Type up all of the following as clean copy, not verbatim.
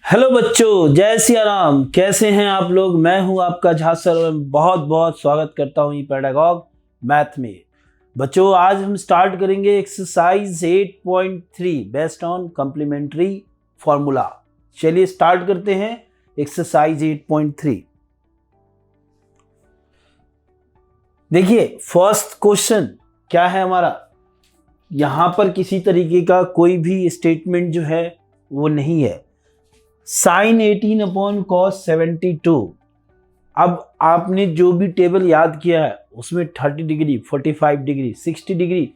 Hello बच्चों, जय सिया राम। कैसे हैं आप लोग? मैं हूं आपका झा सर और बहुत बहुत स्वागत करता हूं पेडागॉग मैथ में। बच्चों, आज हम स्टार्ट करेंगे exercise 8.3 based on complementary formula. चलिए स्टार्ट करते हैं एक्सरसाइज 8.3। देखिए फर्स्ट क्वेश्चन क्या है हमारा। यहां पर किसी तरीके का कोई भी स्टेटमेंट जो है वो नहीं है। Sine 18 upon cos 72। अब आपने जो भी टेबल याद किया है उसमें 30 डिग्री, 45 डिग्री, 60 डिग्री,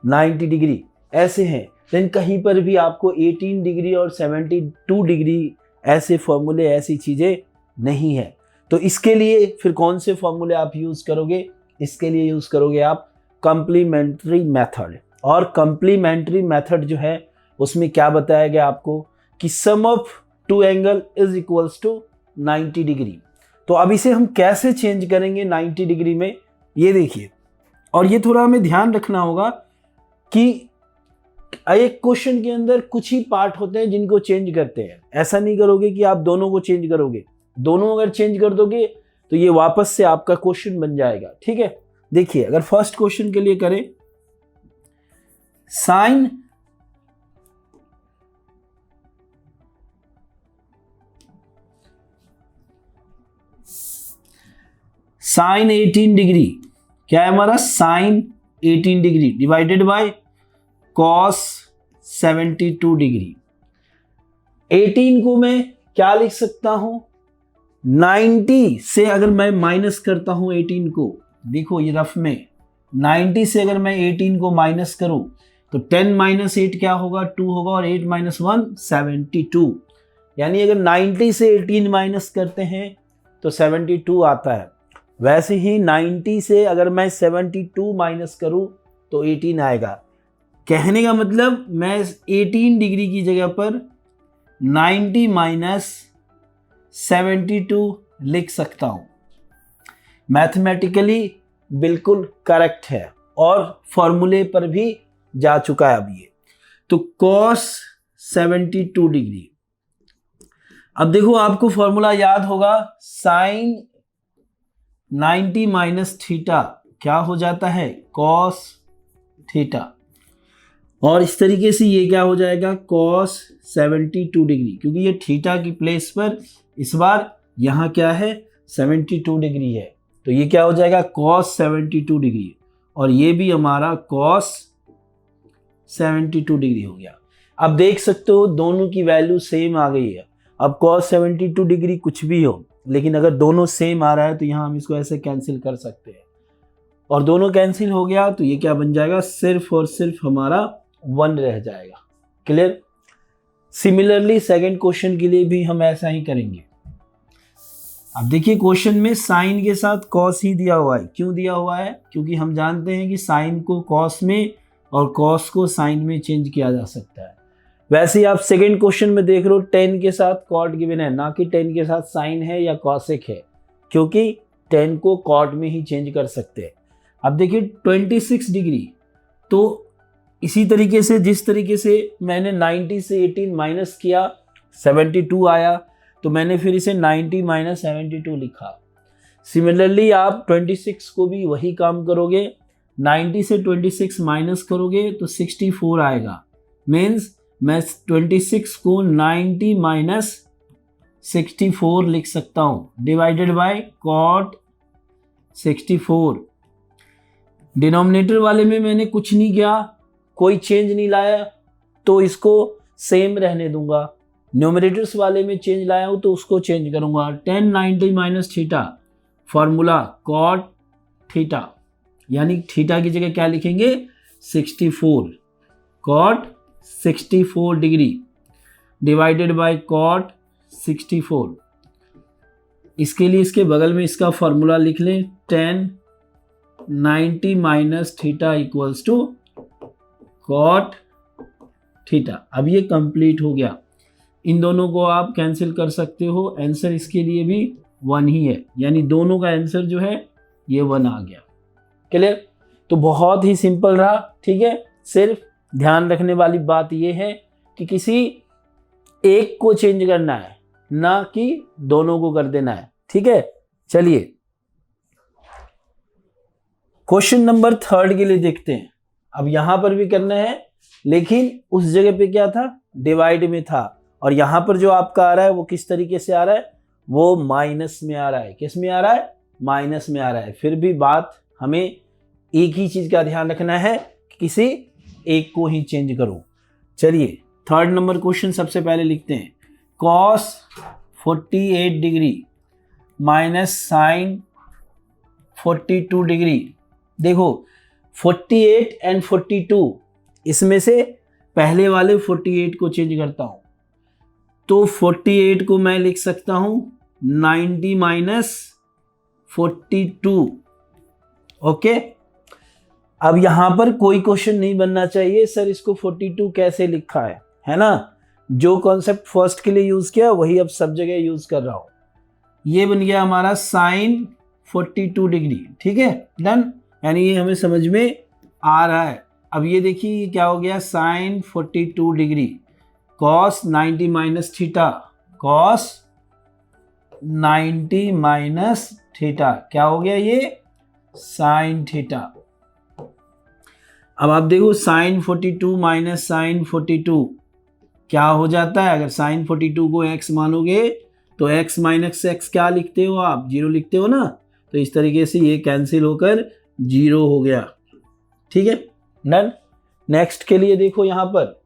90 डिग्री ऐसे हैं। लेकिन कहीं पर भी आपको 18 डिग्री और 72 डिग्री ऐसे फॉर्मूले, ऐसी चीज़ें नहीं है। तो इसके लिए फिर कौन से फॉर्मूले आप यूज़ करोगे? इसके लिए यूज़ करोगे आप कम्प्लीमेंट्री मेथड। और कम्प्लीमेंट्री मेथड जो है उसमें क्या बताया गया आपको कि sum of two angle is equals to 90 degree. तो अब इसे हम कैसे चेंज करेंगे 90 डिग्री में, ये देखिए। और ये थोड़ा हमें ध्यान रखना होगा कि एक क्वेश्चन के अंदर कुछ ही पार्ट होते हैं जिनको चेंज करते हैं। ऐसा नहीं करोगे कि आप दोनों को चेंज करोगे। दोनों अगर चेंज कर दोगे तो ये वापस से आपका क्वेश्चन बन जाएगा। ठीक है, देखिए अगर फर्स्ट क्वेश्चन के लिए करें, साइन साइन 18 डिग्री, क्या है हमारा? Sine 18 degree divided by cos 72 degree. 18 को मैं क्या लिख सकता हूं? 90 से अगर मैं माइनस करता हूं 18 को, देखो ये रफ में 90 से अगर मैं 18 को माइनस करूं तो 10 माइनस 8 क्या होगा? 2 होगा। और 8 माइनस 1 72। यानी अगर 90 से 18 माइनस करते हैं तो 72 आता है। वैसे ही 90 से अगर मैं 72 माइनस करूं तो 18 आएगा। कहने का मतलब मैं 18 डिग्री की जगह पर 90 माइनस 72 लिख सकता हूं। मैथमेटिकली बिल्कुल करेक्ट है और फॉर्मूले पर भी जा चुका है अब ये। तो cos 72 डिग्री। अब देखो आपको फॉर्मूला याद होगा, साइन 90 माइनस थीटा क्या हो जाता है? Cos theta. और इस तरीके से ये क्या हो जाएगा? कॉस 72 डिग्री, क्योंकि ये थीटा की प्लेस पर इस बार यहाँ क्या है? 72 डिग्री है। तो ये क्या हो जाएगा? Cos 72 degree. और ये भी हमारा कॉस 72 डिग्री हो गया। अब देख सकते हो दोनों की वैल्यू सेम आ गई है। अब कॉस 72 डिग्री कुछ भी हो, लेकिन अगर दोनों सेम आ रहा है तो यहाँ हम इसको ऐसे कैंसिल कर सकते हैं। और दोनों कैंसिल हो गया तो ये क्या बन जाएगा? सिर्फ और सिर्फ हमारा 1 रह जाएगा। क्लियर? सिमिलरली सेकंड क्वेश्चन के लिए भी हम ऐसा ही करेंगे। अब देखिए क्वेश्चन में साइन के साथ कॉस ही दिया हुआ है। क्यों दिया हुआ है? क्योंकि हम जानते हैं कि साइन को कॉस में और कॉस को साइन में चेंज किया जा सकता है। वैसे ही आप सेकंड क्वेश्चन में देख रहे हो 10 के साथ कॉट गिवन है, ना कि 10 के साथ साइन है या कॉसेक है, क्योंकि 10 को कॉट में ही चेंज कर सकते हैं। अब देखिए 26 डिग्री, तो इसी तरीके से जिस तरीके से मैंने 90 से 18 माइनस किया 72 आया, तो मैंने फिर इसे 90 माइनस 72 लिखा। सिमिलरली आप 26 को भी वही काम करोगे। 90 से 26 माइनस करोगे तो 64 आएगा। मीन्स मैं 26 को 90 माइनस 64 लिख सकता हूं, डिवाइडेड बाय कॉट 64। डिनोमिनेटर वाले में मैंने कुछ नहीं किया, कोई चेंज नहीं लाया, तो इसको सेम रहने दूंगा। न्यूमरेटर्स वाले में चेंज लाया हूं तो उसको चेंज करूंगा। 10 90 minus theta, formula cot theta, यानी थीटा की जगह क्या लिखेंगे? 64। Cot 64 degree divided by cot 64। इसके लिए इसके बगल में इसका फॉर्मूला लिख लें, 10 90 minus theta equals to cot theta. अब ये कंप्लीट हो गया। इन दोनों को आप कैंसिल कर सकते हो। आंसर इसके लिए भी 1 ही है, यानी दोनों का आंसर जो है ये 1 आ गया। क्लियर? तो बहुत ही सिंपल रहा। ठीक है, सिर्फ ध्यान रखने वाली बात यह है कि किसी एक को चेंज करना है, ना कि दोनों को कर देना है। ठीक है, चलिए क्वेश्चन नंबर 3 के लिए देखते हैं। अब यहां पर भी करना है, लेकिन उस जगह पे क्या था, डिवाइड में था, और यहां पर जो आपका आ रहा है वो किस तरीके से आ रहा है, वो माइनस में आ रहा है। किस में आ रहा है, माइनस में आ रहा है। फिर भी बात हमें एक ही चीज का ध्यान रखना है, किसी एक को ही चेंज करो। चलिए 3rd नंबर क्वेश्चन सबसे पहले लिखते हैं। cos 48 degree minus sine 42 degree. देखो 48 एंड 42, इसमें से पहले वाले 48 को चेंज करता हूं, तो 48 को मैं लिख सकता हूं 90 माइनस 42। ओके, अब यहां पर कोई क्वेश्चन नहीं बनना चाहिए सर इसको 42 कैसे लिखा है ना। जो कॉन्सेप्ट फर्स्ट के लिए यूज किया वही अब सब जगह यूज कर रहा हूं। ये बन गया हमारा साइन 42 डिग्री। ठीक है, डन, यानी ये हमें समझ में आ रहा है। अब ये देखिए ये क्या हो गया, sine 42 degree cos 90 minus theta, cos 90 minus theta क्या हो गया, ये साइन थीटा। अब आप देखो साइन 42 माइनस साइन 42 क्या हो जाता है। अगर साइन 42 को x मानोगे तो x माइनस एक्स क्या लिखते हो आप, 0 लिखते हो ना। तो इस तरीके से ये कैंसिल होकर 0 हो गया। ठीक है, डन। नेक्स्ट के लिए देखो यहां पर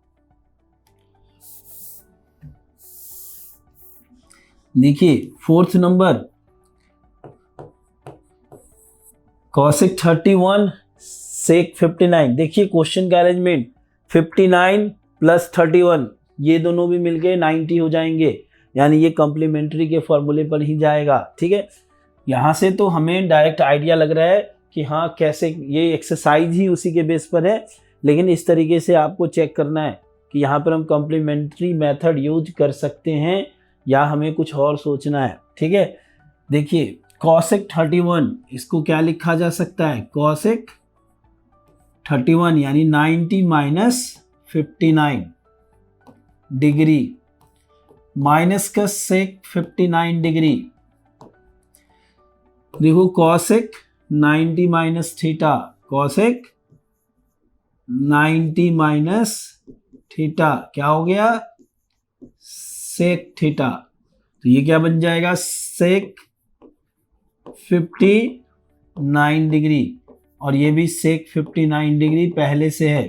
देखिए 4th नंबर cosec 31 sec 59। देखिए क्वेश्चन का अरेंजमेंट 59 प्लस 31 ये दोनों भी मिलके 90 हो जाएंगे, यानी ये कॉम्प्लीमेंट्री के फॉर्मूले पर ही जाएगा। ठीक है, यहां से तो हमें डायरेक्ट आइडिया लग रहा है कि हाँ कैसे, ये एक्सरसाइज ही उसी के बेस पर है, लेकिन इस तरीके से आपको चेक करना है कि यहाँ पर हम कॉम्प्लीमेंट्री मेथड यूज कर सकते हैं या हमें कुछ और सोचना है। ठीक है, देखिए cosec 31 इसको क्या लिखा जा सकता है, cosec 31 यानी 90 माइनस 59 डिग्री माइनस का सेक 59 डिग्री। देखो cosec 90 minus theta, cosec 90 minus theta क्या हो गया, सेक थीटा। तो ये क्या बन जाएगा, सेक 59 डिग्री, और ये भी सेक 59 डिग्री पहले से है,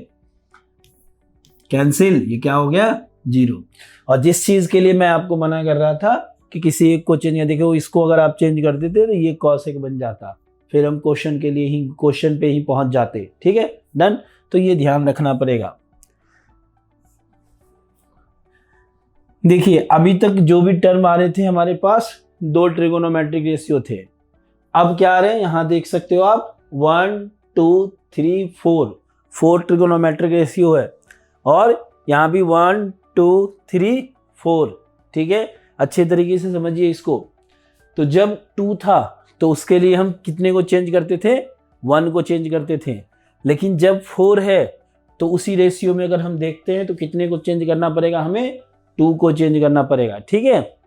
कैंसिल, ये क्या हो गया 0। और जिस चीज के लिए मैं आपको मना कर रहा था कि किसी एक को चेंज, देखो इसको अगर आप चेंज कर देते तो ये कॉसेक बन जाता, फिर हम क्वेश्चन के लिए ही, क्वेश्चन पे ही पहुंच जाते। ठीक है, डन। तो ये ध्यान रखना पड़ेगा। देखिए अभी तक जो भी टर्म आ रहे थे हमारे पास 2 ट्रिगोनोमेट्रिक रेशियो थे। अब क्या आ रहे हैं, यहां देख सकते हो आप 1 2 3 4 ट्रिगोनोमेट्रिक रेशियो है, और यहाँ भी 1 2 3 4। ठीक है, अच्छे तरीके से समझिए इसको। तो जब 2 था तो उसके लिए हम कितने को चेंज करते थे, 1 को चेंज करते थे, लेकिन जब 4 है तो उसी रेशियो में अगर हम देखते हैं तो कितने को चेंज करना पड़ेगा, हमें 2 को चेंज करना पड़ेगा। ठीक है,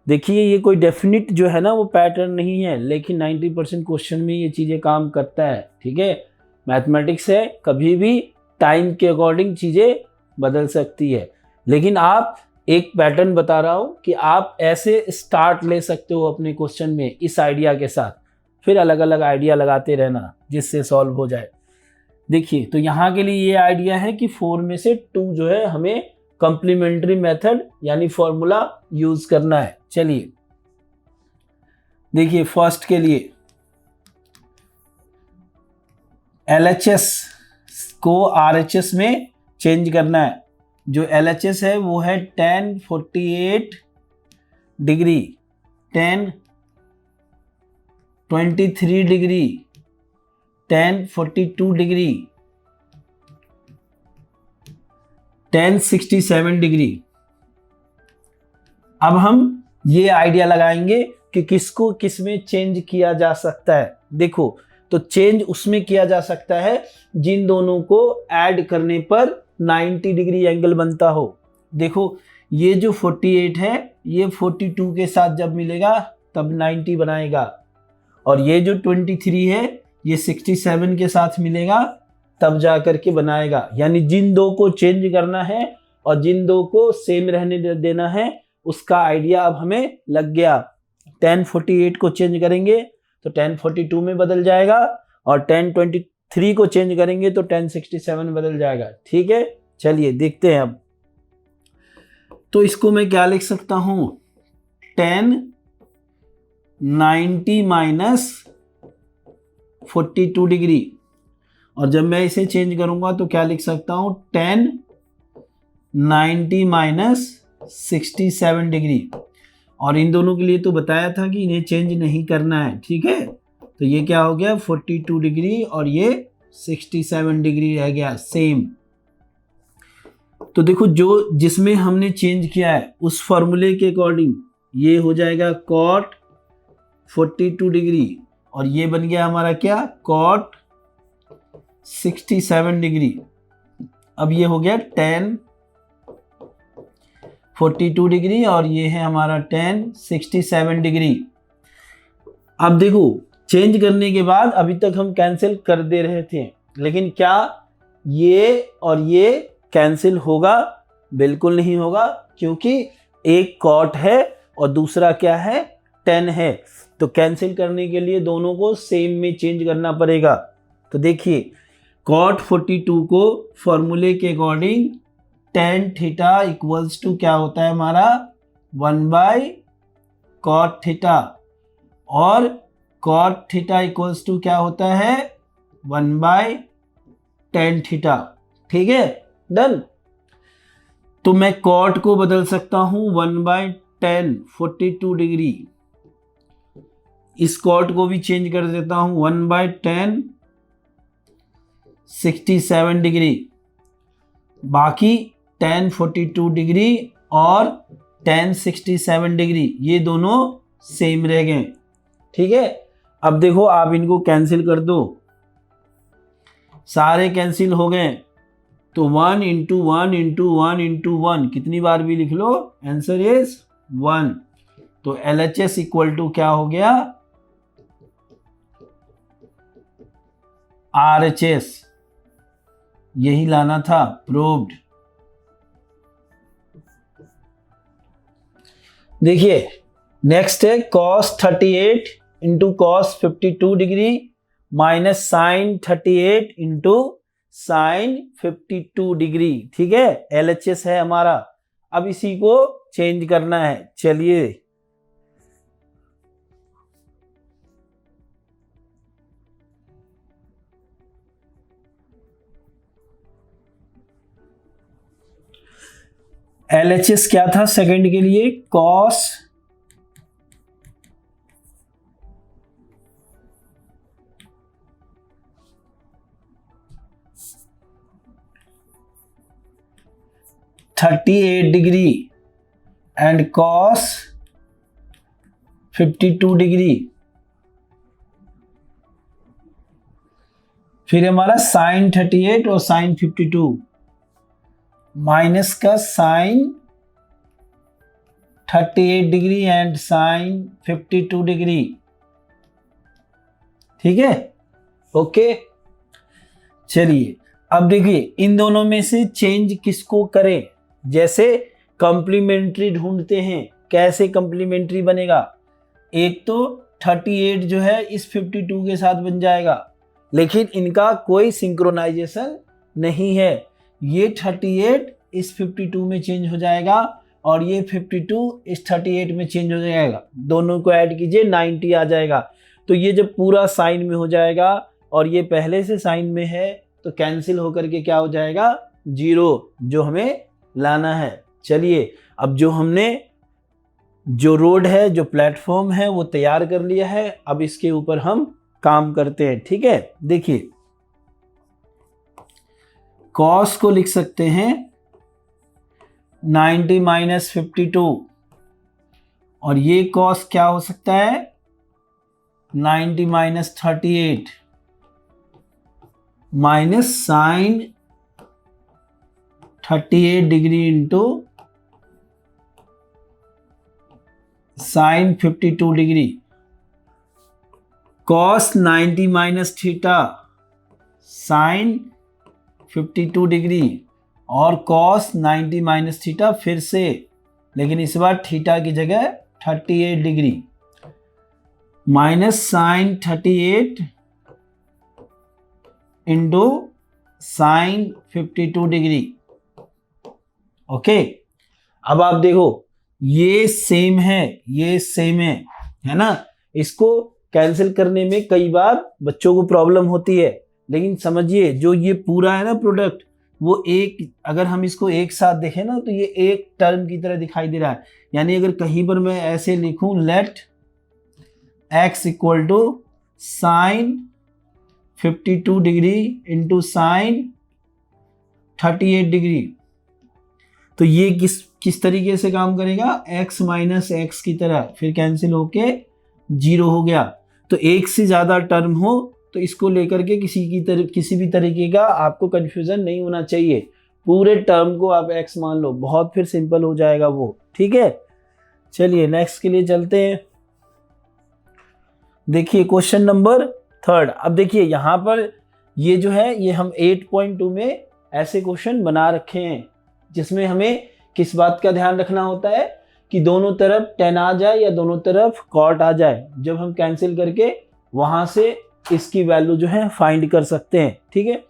देखिए ये कोई डेफिनिट जो है ना वो पैटर्न नहीं है, लेकिन 90% क्वेश्चन में ये चीज़ें काम करता है। ठीक है, मैथमेटिक्स है, कभी भी टाइम के अकॉर्डिंग चीज़ें बदल सकती है, लेकिन आप एक पैटर्न बता रहा हूँ कि आप ऐसे स्टार्ट ले सकते हो अपने क्वेश्चन में इस आइडिया के साथ, फिर अलग अलग आइडिया लगाते रहना जिससे सॉल्व हो जाए। देखिए तो यहाँ के लिए ये आइडिया है कि 4 में से 2 जो है हमें कॉम्प्लीमेंट्री मेथड यानी फॉर्मूला यूज करना है। चलिए देखिए फर्स्ट के लिए LHS को RHS में चेंज करना है। जो LHS है वो है tan 48 degree, tan 23 degree, tan 42 degree, tan 67 degree. अब हम ये आइडिया लगाएंगे कि किसको किस में चेंज किया जा सकता है। देखो तो चेंज उसमें किया जा सकता है जिन दोनों को ऐड करने पर 90 डिग्री एंगल बनता हो। देखो ये जो 48 है ये 42 के साथ जब मिलेगा तब 90 बनाएगा, और ये जो 23 है ये 67 के साथ मिलेगा तब जा करके बनाएगा। यानी जिन दो को चेंज करना है और जिन दो को सेम रहने देना है उसका आइडिया अब हमें लग गया। 1048 को चेंज करेंगे तो 1042 में बदल जाएगा, और 1023 को चेंज करेंगे तो 1067 बदल जाएगा। ठीक है, चलिए देखते हैं अब। तो इसको मैं क्या लिख सकता हूं, 1090 माइनस 42 डिग्री, और जब मैं इसे चेंज करूंगा तो क्या लिख सकता हूं, 1090 माइनस 67 डिग्री। और इन दोनों के लिए तो बताया था कि इन्हें चेंज नहीं करना है। ठीक है, तो ये क्या हो गया 42 डिग्री और ये 67 डिग्री रह गया सेम। तो देखो जो जिसमें हमने चेंज किया है उस फॉर्मूले के अकॉर्डिंग ये हो जाएगा कॉट 42 डिग्री, और ये बन गया हमारा क्या, कॉट 67 डिग्री। अब ये हो गया 1042 डिग्री और ये है हमारा 1067 डिग्री। अब देखो चेंज करने के बाद अभी तक हम कैंसिल कर दे रहे थे, लेकिन क्या ये और ये कैंसिल होगा? बिल्कुल नहीं होगा, क्योंकि एक कॉट है और दूसरा क्या है, 10 है। तो कैंसिल करने के लिए दोनों को सेम में चेंज करना पड़ेगा। तो देखिए कॉट 42 को फॉर्मूले के according tan theta equals to क्या होता है हमारा 1/cot थीटा, और cot थीटा इक्वल्स टू क्या होता है 1/tan थीटा। ठीक है, डन। तो मैं cot को बदल सकता हूं 1/tan 42 डिग्री, इस cot को भी चेंज कर देता हूं 1/tan 67 डिग्री, बाकी tan 42 डिग्री और tan 67 डिग्री ये दोनों सेम रह गए। ठीक है, अब देखो आप इनको कैंसिल कर दो, सारे कैंसिल हो गए, तो 1 इंटू 1 इंटू 1 इंटू 1 कितनी बार भी लिख लो, आंसर इज 1। तो LHS इक्वल टू क्या हो गया, RHS, यही लाना था, प्रूव्ड। देखिए नेक्स्ट है cos 38 into cos 52 degree minus sine 38 into sine 52 degree. ठीक है, LHS है हमारा। अब इसी को चेंज करना है, चलिए LHS क्या था सेकंड के लिए, cos 38 degree and cos 52 degree, फिर हमारा साइन 38 और साइन 52 माइनस का sine 38 degree and sine 52 degree. ठीक है, ओके। चलिए अब देखिए इन दोनों में से चेंज किसको करें, जैसे कंप्लीमेंट्री ढूंढते हैं, कैसे कंप्लीमेंट्री बनेगा, एक तो 38 जो है इस 52 के साथ बन जाएगा, लेकिन इनका कोई सिंक्रोनाइजेशन नहीं है। ये 38 इस 52 में चेंज हो जाएगा और ये 52 इस 38 में चेंज हो जाएगा, दोनों को ऐड कीजिए 90 आ जाएगा। तो ये जब पूरा साइन में हो जाएगा और ये पहले से साइन में है तो कैंसिल होकर के क्या हो जाएगा, 0, जो हमें लाना है। चलिए अब जो हमने जो रोड है, जो प्लेटफॉर्म है वो तैयार कर लिया है, अब इसके ऊपर हम काम करते हैं। ठीक है, देखिए cos को लिख सकते हैं 90 माइनस 52, और ये cos क्या हो सकता है 90 minus 38 minus sine 38 degree into sine 52 degree, cos 90 minus theta sine 52 degree, और कॉस 90 माइनस थीटा फिर से, लेकिन इस बार थीटा की जगह 38 degree, minus sine 38 into sine 52 degree. Okay, अब आप देखो ये सेम है, ये सेम है ना। इसको कैंसिल करने में कई बार बच्चों को प्रॉब्लम होती है, लेकिन समझिए जो ये पूरा है ना प्रोडक्ट, वो एक, अगर हम इसको एक साथ देखें ना तो ये एक टर्म की तरह दिखाई दे रहा है। यानी अगर कहीं पर मैं ऐसे लिखूं let x equal to sine 52 degree into sine 38 degree, तो ये किस तरीके से काम करेगा, x माइनस एक्स की तरह, फिर कैंसिल होके 0 हो गया। तो एक से ज़्यादा टर्म हो तो इसको लेकर के किसी भी तरीके का आपको कन्फ्यूज़न नहीं होना चाहिए। पूरे टर्म को आप x मान लो, बहुत फिर सिंपल हो जाएगा वो। ठीक है, चलिए नेक्स्ट के लिए चलते हैं। देखिए क्वेश्चन नंबर 3। अब देखिए यहाँ पर ये जो है, ये हम 8.2 में ऐसे क्वेश्चन बना रखे हैं जिसमें हमें किस बात का ध्यान रखना होता है कि दोनों तरफ tan आ जाए या दोनों तरफ cot आ जाए। जब हम कैंसिल करके वहां से इसकी वैल्यू जो है फाइंड कर सकते हैं। ठीक है,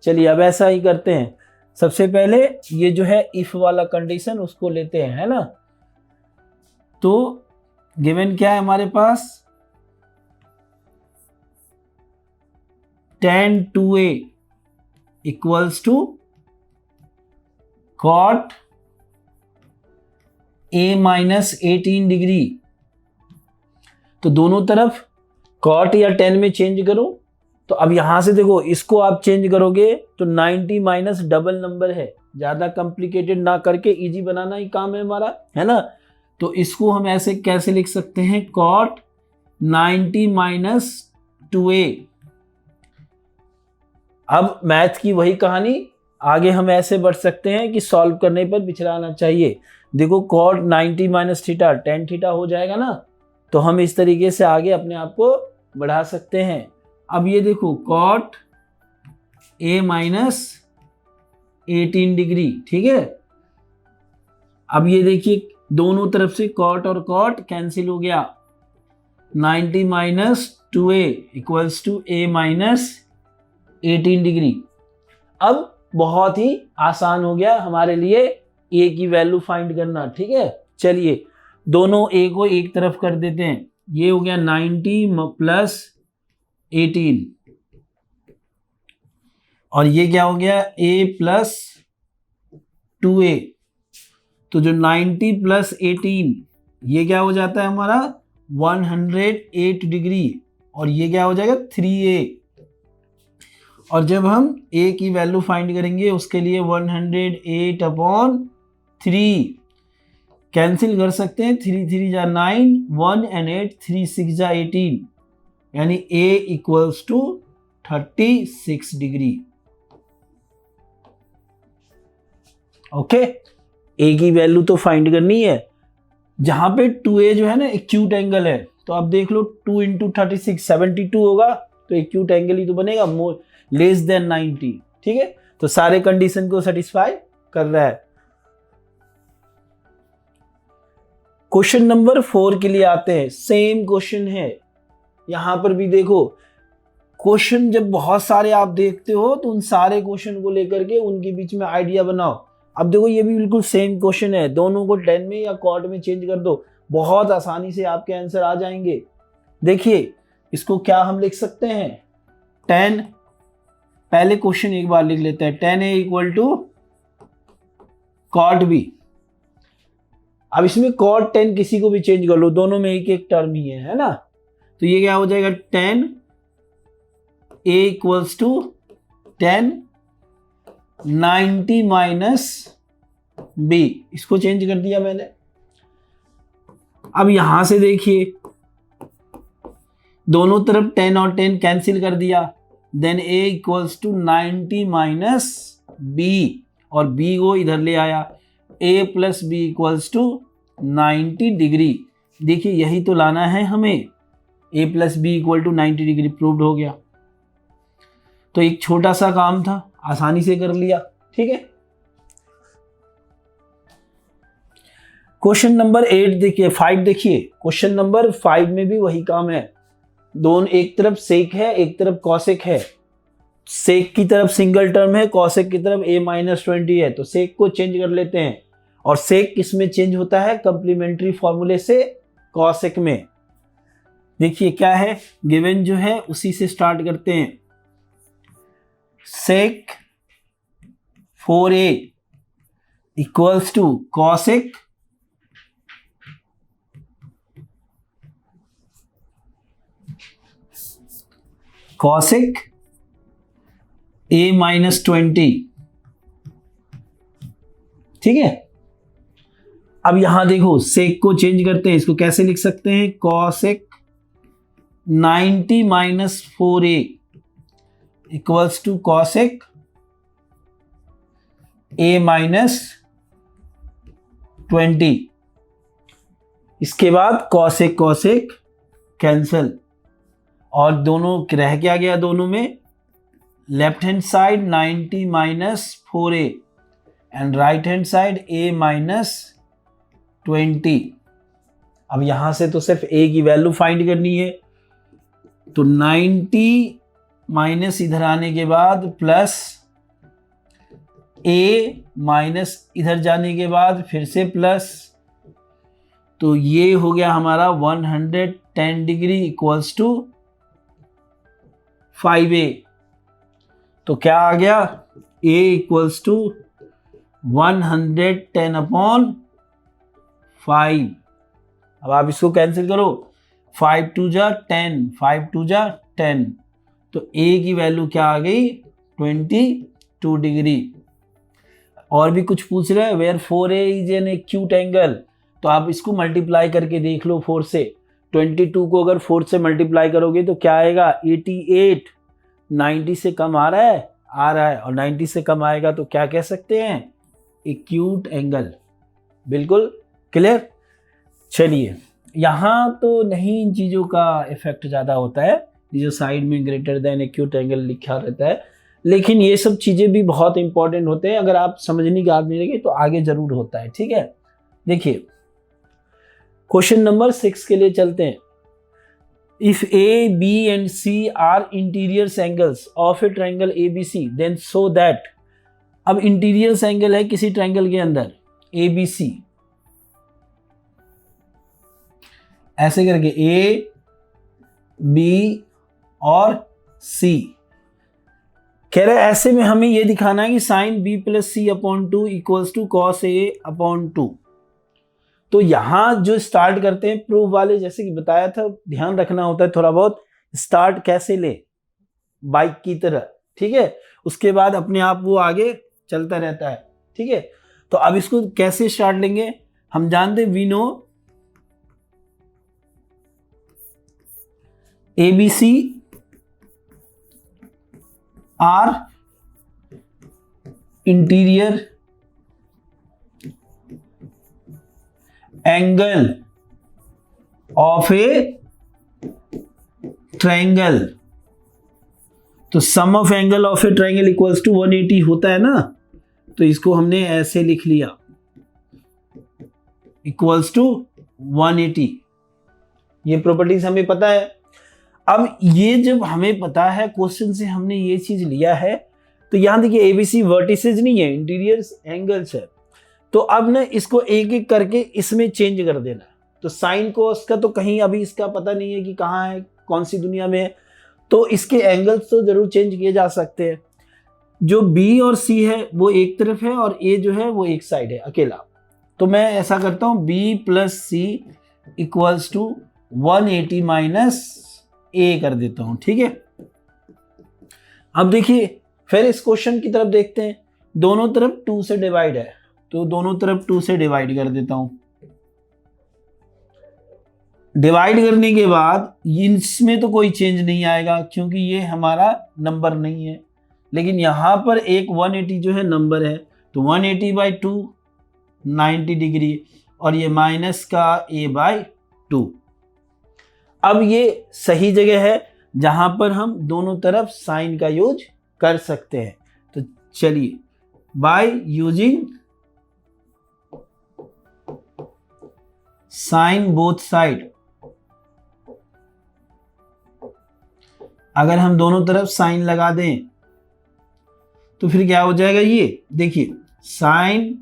चलिए अब ऐसा ही करते हैं। सबसे पहले ये जो है इफ वाला कंडीशन उसको लेते हैं, है ना। तो गिवन क्या है हमारे पास, tan 2a equals to cot a minus 18 degree. तो दोनों तरफ cot या tan में चेंज करो, तो अब यहां से देखो इसको आप चेंज करोगे तो 90 माइनस डबल नंबर है, ज्यादा कॉम्प्लिकेटेड ना करके इजी बनाना ही काम है हमारा, है ना। तो इसको हम ऐसे कैसे लिख सकते हैं, cot 90 माइनस 2a। अब मैथ की वही कहानी, आगे हम ऐसे बढ़ सकते हैं कि सॉल्व करने पर विचारना चाहिए। देखो cot 90 minus theta tan theta हो जाएगा ना, तो हम इस तरीके से आगे अपने आप को बढ़ा सकते हैं। अब ये देखो cot a माइनस 18 डिग्री, ठीक है। अब ये देखिए दोनों तरफ से cot और cot कैंसिल हो गया, 90 minus 2a equals to a minus 18 degree. अब बहुत ही आसान हो गया हमारे लिए a की वैल्यू फाइंड करना। ठीक है, चलिए दोनों a को एक तरफ कर देते हैं। ये हो गया 90 प्लस 18, और ये क्या हो गया a प्लस 2a। तो जो 90 प्लस 18 ये क्या हो जाता है हमारा 108 डिग्री, और ये क्या हो जाएगा 3a। और जब हम a की वैल्यू फाइंड करेंगे उसके लिए 108 अपॉन 3 कैंसिल कर सकते हैं, 3 3 जा 9, 1 and 8 3 6 जा 18, यानी a equals to 36 degree. Okay, a की वैल्यू तो फाइंड करनी है। जहां पे 2a जो है ना एक्यूट एंगल है, तो आप देख लो 2 इंटू 36 72 होगा, तो एक्यूट एंगल ही तो बनेगा, मोर लेस देन 90। ठीक है, तो सारे कंडीशन को सेटिस्फाई कर रहा है। क्वेश्चन नंबर 4 के लिए आते हैं। सेम क्वेश्चन है, यहां पर भी देखो क्वेश्चन जब बहुत सारे आप देखते हो तो उन सारे क्वेश्चन को लेकर के उनके बीच में आइडिया बनाओ। अब देखो ये भी बिल्कुल सेम क्वेश्चन है, दोनों को tan में या cot में चेंज कर दो, बहुत आसानी से आपके आंसर आ जाएंगे। देखिए इसको क्या हम लिख सकते हैं, tan, पहले क्वेश्चन एक बार लिख लेते हैं, tan a equal to cot b। अब इसमें cot tan किसी को भी चेंज कर लो, दोनों में एक एक टर्म ही है ना। तो ये क्या हो जाएगा tan a equals to tan 90 minus b, इसको चेंज कर दिया मैंने। अब यहां से देखिए दोनों तरफ tan और tan कैंसिल कर दिया, then a equals to 90 minus b, और b को इधर ले आया, a plus b equals to 90 degree. देखिए यही तो लाना है हमें, a plus b equal to 90 degree proved हो गया। तो एक छोटा सा काम था, आसानी से कर लिया, ठीक है। क्वेश्चन नंबर 8 देखिए, 5 देखिए, क्वेश्चन नंबर 5 में भी वही काम है। दोनों, एक तरफ सेक है, एक तरफ कॉसेक है। सेक की तरफ सिंगल टर्म है, कॉसेक की तरफ a-20 है, तो सेक को चेंज कर लेते हैं। और सेक किस में चेंज होता है? कंप्लीमेंट्री फॉर्मूले से कॉसेक में। देखिए क्या है गिवन जो है, उसी से स्टार्ट करते हैं। सेक 4a equals to cosec a-20, ठीक है। अब यहां देखो सेक को चेंज करते हैं, इसको कैसे लिख सकते हैं? Cosec 90 minus 4a equals to cosec a-20। इसके बाद कॉसेक कॉसेक कैंसल, और दोनों रह क्या गया? दोनों में left hand side 90 minus 4a and right hand side a-20। अब यहां से तो सिर्फ a की वैल्यू फाइंड करनी है, तो 90 माइनस इधर आने के बाद प्लस a माइनस इधर जाने के बाद फिर से प्लस, तो ये हो गया हमारा 110 डिग्री इक्वल्स टू 5a। तो क्या आ गया? a equals to 110/5। अब आप इसको कैंसिल करो, 5 2 जा 10, 5 2 जा 10, तो a की वैल्यू क्या आ गई? 22 डिग्री। और भी कुछ पूछ रहा है, where 4a is an acute angle, तो आप इसको मल्टीप्लाई करके देख लो 4 से। 22 को अगर 4 से मल्टीप्लाई करोगे तो क्या आएगा? 88। 90 से कम आ रहा है, और 90 से कम आएगा तो क्या कह सकते हैं? Acute angle. बिल्कुल क्लियर। चलिए, यहाँ तो नहीं इन चीज़ों का इफेक्ट ज़्यादा होता है, ये जो साइड में ग्रेटर देन एक्यूट एंगल लिखा रहता है, लेकिन ये सब चीज़ें भी बहुत इंपॉर्टेंट होते हैं। अगर आप समझने की आदत नहीं लगे तो आगे जरूर होता है, ठीक है। देखिए क्वेश्चन नंबर 6 के लिए चलते हैं। If A, B and C are interior angles of a triangle ABC, then so that, अब इंटीरियर एंगल है किसी ट्रायंगल के अंदर ABC, ऐसे करके A, B और C कह रहे हैं। ऐसे में हमें यह दिखाना है कि sine B plus C upon 2 equals to cos A upon 2। तो यहां जो स्टार्ट करते हैं प्रूफ वाले, जैसे कि बताया था, ध्यान रखना होता है थोड़ा बहुत, स्टार्ट कैसे ले, बाइक की तरह, ठीक है। उसके बाद अपने आप वो आगे चलता रहता है, ठीक है। तो अब इसको कैसे स्टार्ट लेंगे? हम जानते हैं, we know ABC are interior angle of a triangle. तो sum of angle of a triangle equals to 180 होता है ना, तो इसको हमने ऐसे लिख लिया, इक्वल्स टू 180। ये प्रॉपर्टीज हमें पता है। अब ये जब हमें पता है, क्वेश्चन से हमने ये चीज लिया है, तो यहां देखिए एबीसी वर्टिसेस नहीं है, इंटीरियर एंगल्स है। तो अब ना इसको एक एक करके इसमें चेंज कर देना। तो साइन कोस का तो कहीं अभी इसका पता नहीं है कि कहाँ है, कौन सी दुनिया में है, तो इसके एंगल्स तो जरूर चेंज किए जा सकते हैं। जो बी और सी है वो एक तरफ है और ए जो है वो एक साइड है अकेला। तो मैं ऐसा करता हूं, B plus C equals to 180 minus A कर देता हूं, ठीक है। अब देखिए फिर इस क्वेश्चन की तरफ देखते हैं। दोनों तरफ 2 से डिवाइड है, तो दोनों तरफ 2 से डिवाइड कर देता हूं। डिवाइड करने के बाद इसमें तो कोई चेंज नहीं आएगा क्योंकि ये हमारा नंबर नहीं है, लेकिन यहां पर एक 180 जो है नंबर है, तो 180/2 90 डिग्री, और ये माइनस का a/2 2। अब ये सही जगह है जहां पर हम दोनों तरफ साइन का यूज कर सकते हैं। तो चलिए, by using sine both side, अगर हम दोनों तरफ साइन लगा दें तो फिर क्या हो जाएगा, ये देखिए sign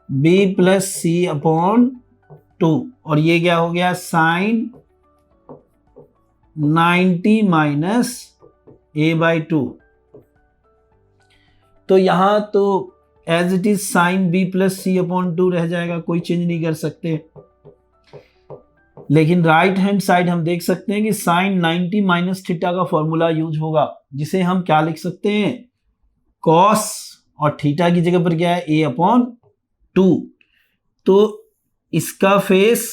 b plus C upon 2, और ये क्या हो गया साइन 90 माइनस a बाई 2। तो यहां तो as it is sine b plus C upon 2 रह जाएगा, कोई चेंज नहीं कर सकते। लेकिन राइट हैंड साइड हम देख सकते हैं कि साइन 90 माइनस थीटा का फॉर्मूला यूज होगा, जिसे हम क्या लिख सकते हैं, कॉस, और थीटा की जगह पर क्या है a अपॉन 2। तो इसका फेस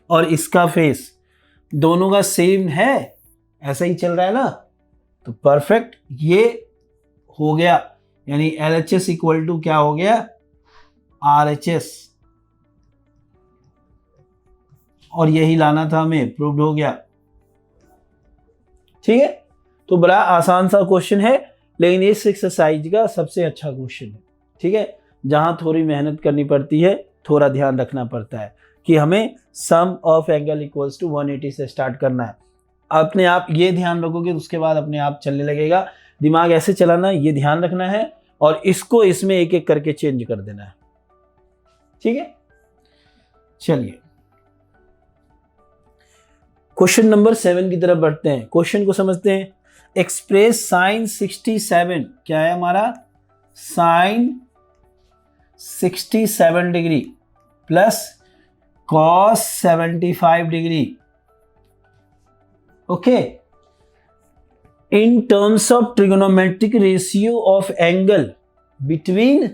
और इसका फेस दोनों का सेम है, ऐसा ही चल रहा है ना, तो परफेक्ट ये हो गया। यानी LHS इक्वल टू क्या हो गया, RHS, और यही लाना था हमें, प्रूव्ड हो गया। ठीक है, तो बड़ा आसान सा क्वेश्चन है, लेकिन इस एक्सरसाइज का सबसे अच्छा क्वेश्चन है। ठीक है, जहां थोड़ी मेहनत करनी पड़ती है, थोड़ा ध्यान रखना पड़ता है कि हमें सम ऑफ एंगल इक्वल्स टू 180 से स्टार्ट करना है। अपने आप ये ध्यान रखोगे तो उसके बाद अपने आप चलने लगेगा, दिमाग ऐसे चलाना है, ये ध्यान रखना है, और इसको इसमें एक एक करके चेंज कर देना है। ठीक है, चलिए क्वेश्चन नंबर 7 की तरफ बढ़ते हैं। क्वेश्चन को समझते हैं। एक्सप्रेस साइन 67, क्या है हमारा, sine 67 degree plus cos 75 degree, okay, in terms of trigonometric ratio of angle between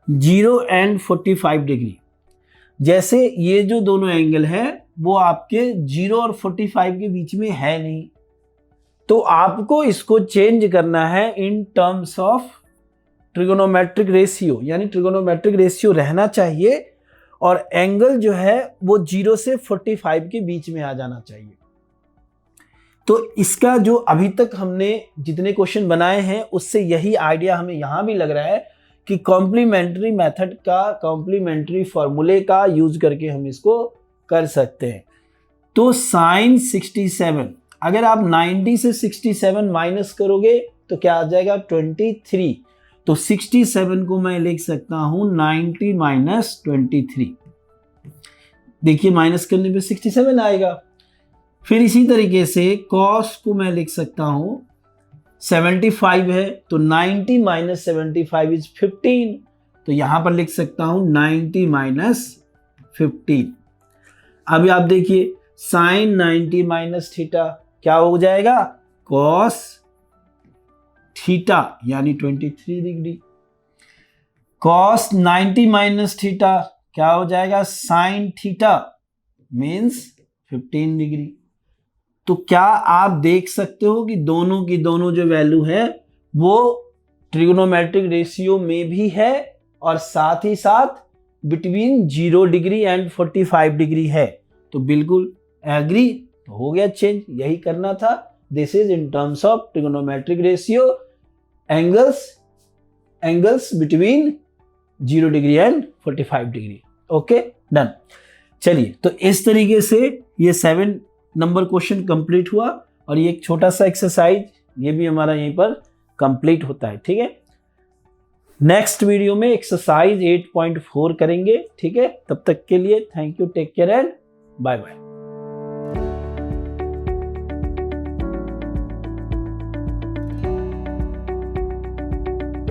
0 and 45 degree. जैसे ये जो दोनों एंगल है वो आपके 0 और 45 के बीच में है नहीं, तो आपको इसको चेंज करना है इन टर्म्स ऑफ ट्रिगोनोमेट्रिक रेशियो, यानी ट्रिगोनोमेट्रिक रेशियो रहना चाहिए और एंगल जो है वो 0 से 45 के बीच में आ जाना चाहिए। तो इसका जो अभी तक हमने जितने क्वेश्चन बनाए हैं उससे यही आइडिया हमें यहां भी लग रहा है कि कॉम्प्लीमेंट्री मेथड का, कॉम्प्लीमेंट्री फॉर्मूले का यूज करके हम इसको कर सकते हैं। तो साइन 67, अगर आप 90 से 67 माइनस करोगे तो क्या आ जाएगा, 23। तो 67 को मैं लिख सकता हूं 90 माइनस 23। देखिए माइनस करने पे 67 आएगा। फिर इसी तरीके से कॉस को मैं लिख सकता हूं 75 है, तो 90 माइनस 75 इज 15, तो यहां पर लिख सकता हूं 90 माइनस 15। अभी आप देखिए साइन 90 माइनस थीटा क्या हो जाएगा, कॉस थीटा यानी 23 डिग्री। कॉस 90 माइनस थीटा क्या हो जाएगा, साइन थीटा मीन्स 15 डिग्री। तो क्या आप देख सकते हो कि दोनों की दोनों जो वैल्यू है वो ट्रिगोनोमेट्रिक रेशियो में भी है और साथ ही साथ बिटवीन 0 डिग्री एंड 45 डिग्री है। तो बिल्कुल एग्री, तो हो गया चेंज, यही करना था। This is in terms of trigonometric ratio angles between 0 degree and 45 degree. Okay done. चलिए, तो इस तरीके से ये 7 नंबर क्वेश्चन कंप्लीट हुआ और ये एक छोटा सा एक्सरसाइज ये भी हमारा यहीं पर कंप्लीट होता है। ठीक है, नेक्स्ट वीडियो में एक्सरसाइज 8.4 करेंगे। ठीक है, तब तक के लिए thank you, take care and bye bye.